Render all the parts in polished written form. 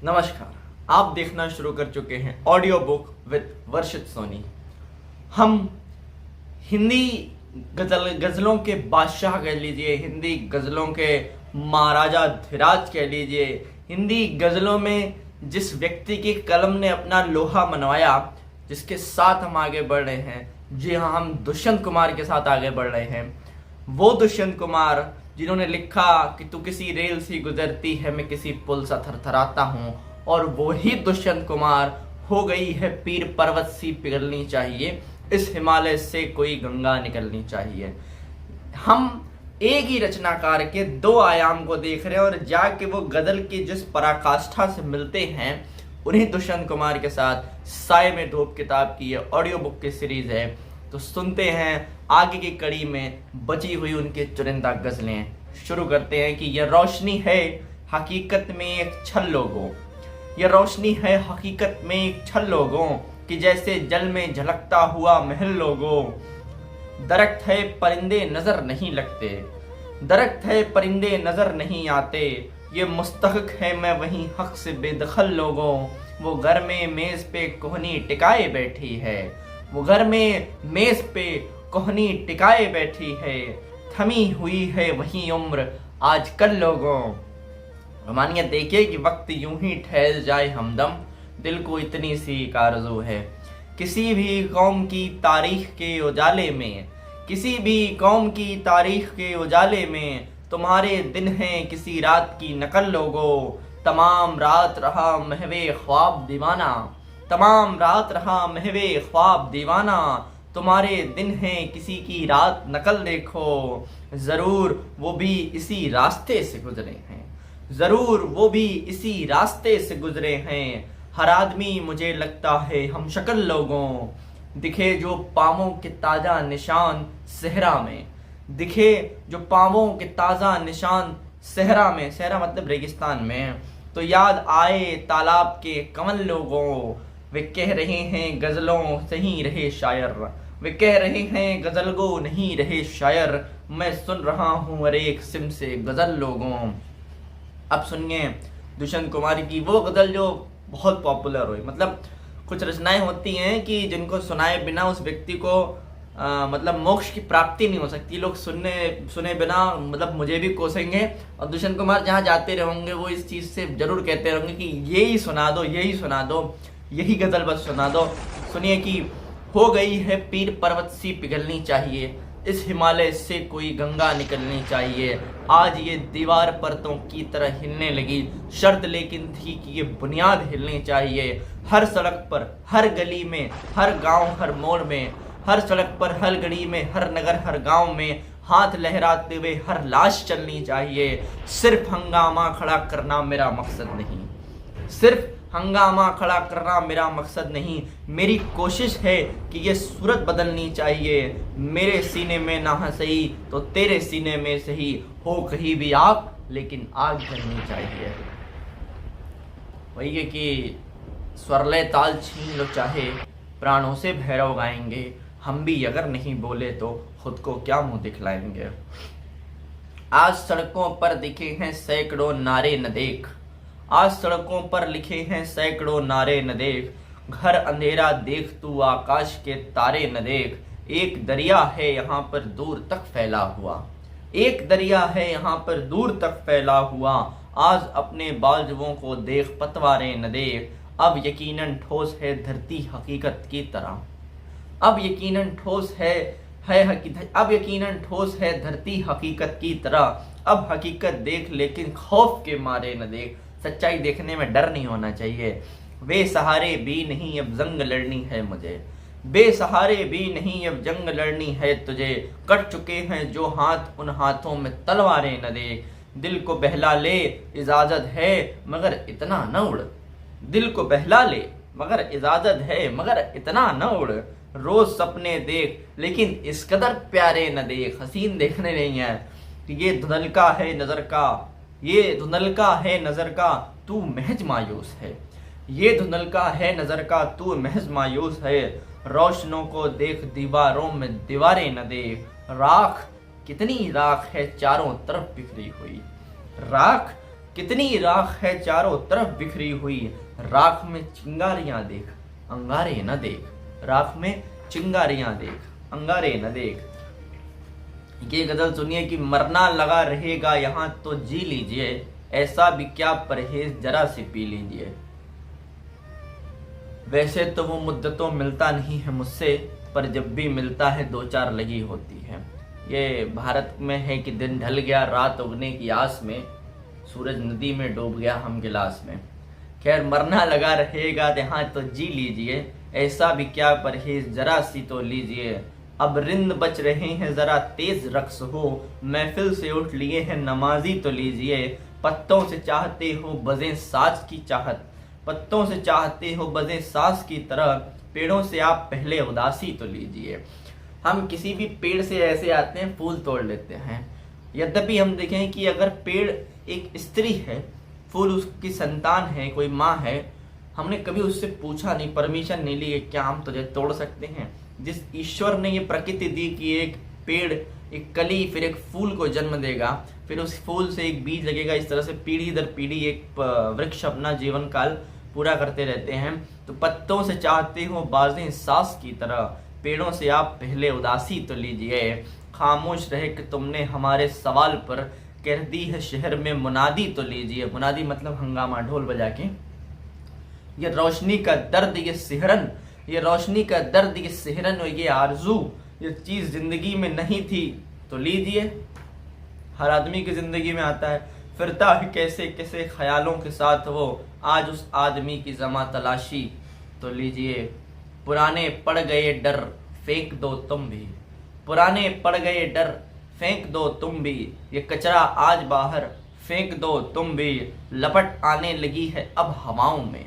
नमस्कार। आप देखना शुरू कर चुके हैं ऑडियो बुक विद वर्षित सोनी। हम हिंदी गज़लों के बादशाह कह लीजिए, हिंदी गज़लों के महाराजा धीराज कह लीजिए, हिंदी गज़लों में जिस व्यक्ति की कलम ने अपना लोहा मनवाया, जिसके साथ हम आगे बढ़ रहे हैं, जी हाँ, हम दुष्यंत कुमार के साथ आगे बढ़ रहे हैं। वो दुष्यंत कुमार जिन्होंने लिखा कि तू किसी रेल सी गुजरती है, मैं किसी पुल सा थरथराता हूँ, और वो ही दुष्यंत कुमार हो गई है पीर पर्वत सी पिघलनी चाहिए, इस हिमालय से कोई गंगा निकलनी चाहिए। हम एक ही रचनाकार के दो आयाम को देख रहे हैं और जाके वो गजल की जिस पराकाष्ठा से मिलते हैं, उन्हीं दुष्यंत कुमार के साथ साय में धूप किताब की ये ऑडियो बुक की सीरीज है। तो सुनते हैं आगे की कड़ी में बची हुई उनके चुनिंदा गजलें। शुरू करते हैं कि यह रोशनी है हकीकत में एक छल लोगों, यह रोशनी है हकीकत में एक छल लोगों कि जैसे जल में झलकता हुआ महल लोगों। दरख्त है परिंदे नजर नहीं लगते, दरख्त है परिंदे नजर नहीं आते, ये मुस्तहक है मैं वहीं हक से बेदखल लोगों। वो घर में मेज पे कोहनी टिकाए बैठी है, वो घर में मेज पे कोहनी टिकाए बैठी है, थमी हुई है वही उम्र आजकल लोगों। मानिए देखिए कि वक्त यूं ही ठहर जाए हमदम, दिल को इतनी सी आरज़ू है। किसी भी कौम की तारीख के उजाले में, किसी भी कौम की तारीख के उजाले में तुम्हारे दिन हैं किसी रात की नकल लोगों। तमाम रात रहा महवे ख्वाब दीवाना, तमाम रात रहा महवे ख्वाब दीवाना, तुम्हारे दिन हैं किसी की रात नकल देखो। ज़रूर वो भी इसी रास्ते से गुजरे हैं, ज़रूर वो भी इसी रास्ते से गुजरे हैं। हर आदमी मुझे लगता है हम शक्ल लोगों, दिखे जो पाँवों के ताज़ा निशान सहरा में, दिखे जो पाँवों के ताज़ा निशान सहरा में, सहरा मतलब रेगिस्तान में, तो याद आए तालाब के कंवल लोगों। वे कह रहे हैं गज़लों नहीं रहे शायर, वे कह रहे हैं गज़ल गो नहीं रहे शायर, मैं सुन रहा हूँ हर एक सिम से गज़ल लोगों। अब सुनिए दुष्यंत कुमार की वो गज़ल जो बहुत पॉपुलर हुई। मतलब कुछ रचनाएं होती हैं कि जिनको सुनाए बिना उस व्यक्ति को मतलब मोक्ष की प्राप्ति नहीं हो सकती। लोग सुने बिना मतलब मुझे भी कोसेंगे, और दुष्यंत कुमार जहाँ जाते रहेंगे वो इस चीज़ से जरूर कहते रहेंगे कि यही सुना दो, यही सुना दो, यही गज़ल बस सुना दो। सुनिए कि हो गई है पीर पर्वत सी पिघलनी चाहिए, इस हिमालय से कोई गंगा निकलनी चाहिए। आज ये दीवार परतों की तरह हिलने लगी, शर्त लेकिन थी कि ये बुनियाद हिलनी चाहिए। हर सड़क पर, हर गली में, हर गांव, हर मोड़ में, हर सड़क पर, हर गली में, हर नगर, हर गांव में हाथ लहराते हुए हर लाश चलनी चाहिए। सिर्फ हंगामा खड़ा करना मेरा मकसद नहीं, सिर्फ हंगामा खड़ा करना मेरा मकसद नहीं, मेरी कोशिश है कि ये सूरत बदलनी चाहिए। मेरे सीने में ना है सही तो तेरे सीने में सही, हो कहीं भी आग लेकिन आग जलनी चाहिए। वही है कि स्वरलय ताल छीन लो चाहे, प्राणों से भैरव गाएंगे, हम भी अगर नहीं बोले तो खुद को क्या मुंह दिखलाएंगे। आज सड़कों पर दिखे हैं सैकड़ों नारे न देख, आज सड़कों पर लिखे हैं सैकड़ों नारे न देख, घर अंधेरा देख तू आकाश के तारे न देख। एक दरिया है यहाँ पर दूर तक फैला हुआ, एक दरिया है यहाँ पर दूर तक फैला हुआ, आज अपने बाजुओं को देख पतवारे न देख। अब यकीनन ठोस है धरती हकीकत की तरह, अब यकीनन ठोस है अब यकीनन ठोस है धरती हकीकत की तरह। अब हकीकत देख लेकिन खौफ के मारे न देख, सच्चाई देखने में डर नहीं होना चाहिए। बेसहारे भी नहीं अब जंग लड़नी है मुझे, बेसहारे भी नहीं अब जंग लड़नी है तुझे, कट चुके हैं जो हाथ उन हाथों में तलवारें न दे। दिल को बहला ले इजाजत है मगर इतना न उड़, दिल को बहला ले मगर इजाजत है मगर इतना न उड़। रोज सपने देख लेकिन इस कदर प्यारे न देख, हसीन देखने नहीं है। ये धुंधलका है नजर का, ये धुंधलका है नजर का तू महज मायूस है, ये धुंधलका है नजर का तू महज मायूस है। रोशनों को देख दीवारों में दीवारें न देख, राख कितनी राख है चारों तरफ बिखरी हुई, राख कितनी राख है चारों तरफ बिखरी हुई, राख में चिंगारियां देख अंगारे न देख, राख में चिंगारियां देख अंगारे न देख। ये गजल सुनिए कि मरना लगा रहेगा यहाँ तो जी लीजिए, ऐसा भी क्या परहेज जरा सी पी लीजिए। वैसे तो वो मुद्दतों मिलता नहीं है मुझसे, पर जब भी मिलता है दो चार लगी होती है। ये भारत में है कि दिन ढल गया रात उगने की आस में, सूरज नदी में डूब गया हम गिलास में। खैर मरना लगा रहेगा यहाँ तो जी लीजिए, ऐसा भी क्या परहेज जरा सी तो लीजिए। अब रिंद बच रहे हैं जरा तेज रक्स हो, महफिल से उठ लिए हैं नमाजी तो लीजिए। पत्तों से चाहते हो बजें साज की चाहत, पत्तों से चाहते हो बजें साज की तरह, पेड़ों से आप पहले उदासी तो लीजिए। हम किसी भी पेड़ से ऐसे आते हैं फूल तोड़ लेते हैं। यद्यपि हम देखें कि अगर पेड़ एक स्त्री है, फूल उसकी संतान है, कोई माँ है, हमने कभी उससे पूछा नहीं, परमिशन नहीं ली, क्या हम तुझे तोड़ सकते हैं? जिस ईश्वर ने ये प्रकृति दी कि एक पेड़ एक कली फिर एक फूल को जन्म देगा, फिर उस फूल से एक बीज लगेगा, इस तरह से पीढ़ी दर पीढ़ी एक वृक्ष अपना जीवन काल पूरा करते रहते हैं। तो पत्तों से चाहते हो बाजें सास की तरह, पेड़ों से आप पहले उदासी तो लीजिए। खामोश रहे कि तुमने हमारे सवाल पर कह दी है शहर में मुनादी तो लीजिए। मुनादी मतलब हंगामा, ढोल बजा के। ये रोशनी का दर्द, ये सिहरन, ये रोशनी का दर्द, ये सिहरन और ये आरजू, ये चीज जिंदगी में नहीं थी तो लीजिए। हर आदमी की जिंदगी में आता है, फिरता है कैसे कैसे ख्यालों के साथ वो, आज उस आदमी की जमा तलाशी तो लीजिए। पुराने पड़ गए डर फेंक दो तुम भी, पुराने पड़ गए डर फेंक दो तुम भी, ये कचरा आज बाहर फेंक दो तुम भी, लपट आने लगी है अब हवाओं में।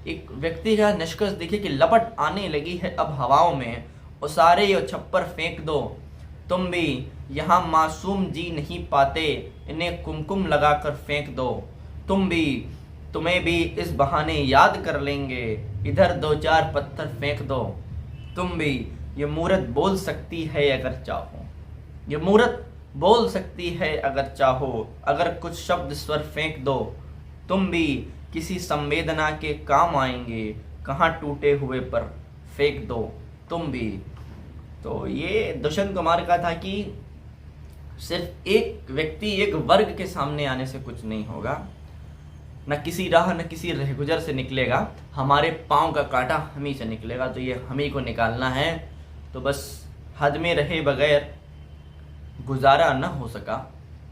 एक व्यक्ति का निष्कर्ष देखिए कि लपट आने लगी है अब हवाओं में, उसारे और छप्पर फेंक दो तुम भी, यहाँ मासूम जी नहीं पाते, इन्हें कुमकुम लगाकर फेंक दो तुम भी, तुम्हें भी इस बहाने याद कर लेंगे, इधर दो चार पत्थर फेंक दो तुम भी। ये मूरत बोल सकती है अगर चाहो, ये मूरत बोल सकती है अगर चाहो, अगर कुछ शब्द स्वर फेंक दो तुम भी, किसी संवेदना के काम आएंगे, कहाँ टूटे हुए पर फेंक दो तुम भी। तो ये दुष्यंत कुमार का था कि सिर्फ एक व्यक्ति एक वर्ग के सामने आने से कुछ नहीं होगा, न किसी राह न किसी रहगुजर से निकलेगा, हमारे पाँव का कांटा हम ही से निकलेगा। तो ये हम ही को निकालना है। तो बस हद में रहे बगैर गुजारा न हो सका,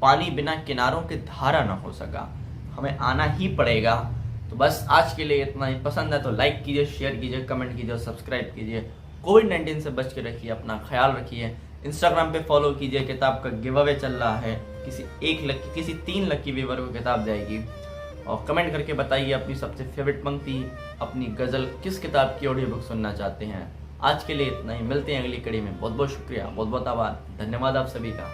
पानी बिना किनारों के धारा न हो सका, हमें आना ही पड़ेगा। तो बस आज के लिए इतना ही। पसंद है तो लाइक कीजिए, शेयर कीजिए, कमेंट कीजिए और सब्सक्राइब कीजिए। कोविड-19 से बच के रखिए, अपना ख्याल रखिए। इंस्टाग्राम पे फॉलो कीजिए, किताब का गिव अवे चल रहा है, किसी 3 लकी व्यूअर को किताब जाएगी। और कमेंट करके बताइए अपनी सबसे फेवरेट पंक्ति, अपनी गज़ल किस किताब की ऑडियो बुक सुनना चाहते हैं। आज के लिए इतना ही, मिलते हैं अगली कड़ी में। बहुत बहुत शुक्रिया, बहुत बहुत आभार, धन्यवाद आप सभी का।